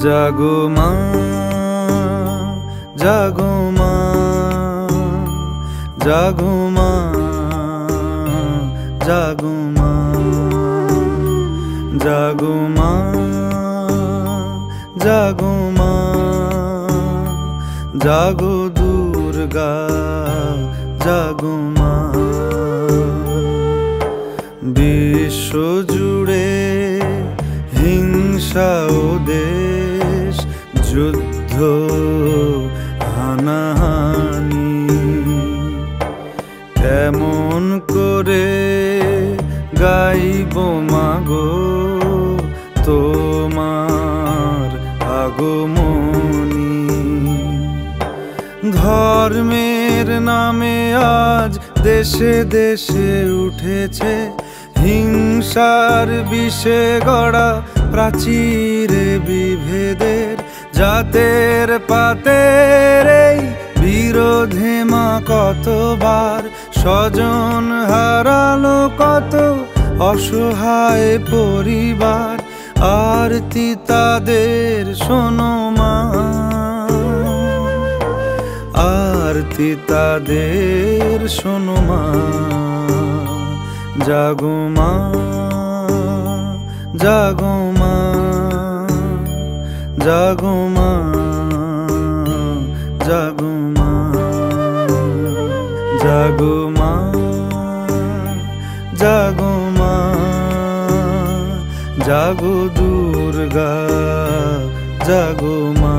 জাগো মা, জাগো মা, জাগো মা, জাগো মা, জাগো মা, জাগো মা, জাগো দুর্গা, জাগো মা। বিশ্ব জুড়ে হিংসা ও দেশ যুদ্ধ হানাহানি, কেমন করে গাইব মাগো তোমার আগমনী। ধর্মের নামে আজ দেশে দেশে উঠেছে হিংসার বিষে গড়া প্রাচীরে বিভেদের, জাতের পাতের এই বিরোধে মা কতবার স্বজন হারালো কত অসহায় পরিবার। আরতি তাদের শোনো মা, আরতি তাদের শোনো মা। জাগো মা, জাগো মা, জাগো মা, জাগো মা, জাগো মা, জাগো মা, জাগো দুর্গা, জাগো মা।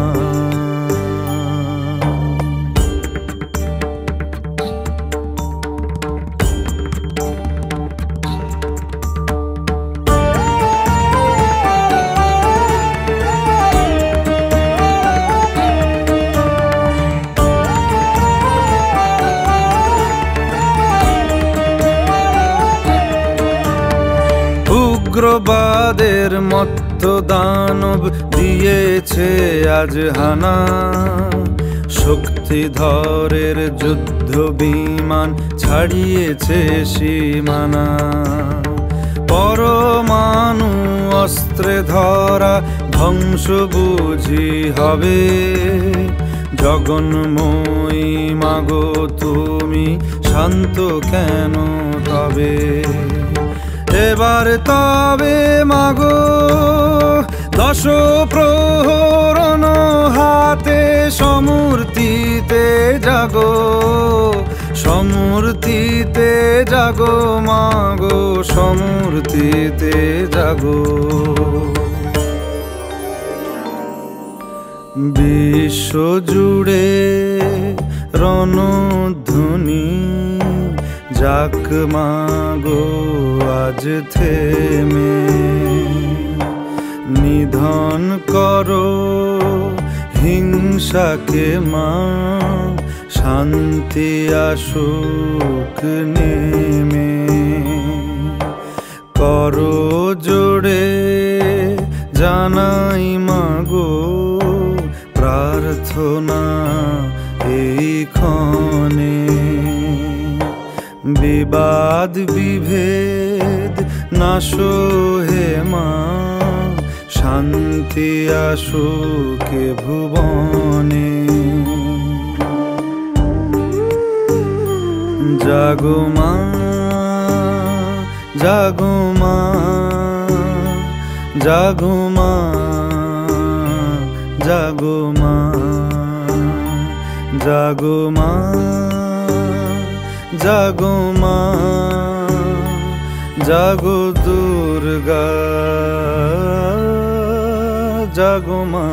উগ্রবাদের মত্ত দানব দিয়েছে আজ হানা, শক্তিধরের যুদ্ধ বিমান ছাড়িয়েছে সীমানা। পরমাণু অস্ত্রে ধরা ধ্বংস বুঝি হবে, জগন্ময়ী মাগো তুমি শান্ত কেন তবে। এবার তবে মাগো দশ প্রহরণ হাতে সমূর্তিতে জাগো, সমূর্তিতে জাগো মাগো, সমূর্তিতে জাগো। বিশ্ব জুড়ে রণধ্বনি যাক মাগো আজ থেমে, নিধন করো হিংসাকে মা, শান্তি আসুক নেমে। করো জোড়ে জানাই মাগো প্রার্থনা এই ক্ষণে। বিবাদ বিভেদ নাশো হে মা, শান্তি আসুক ভুবনে। জাগো মা, জাগো মা, জাগো মা, জাগো মা, জাগো মা, জাগো মা, জাগো দুর্গা, জাগো মা।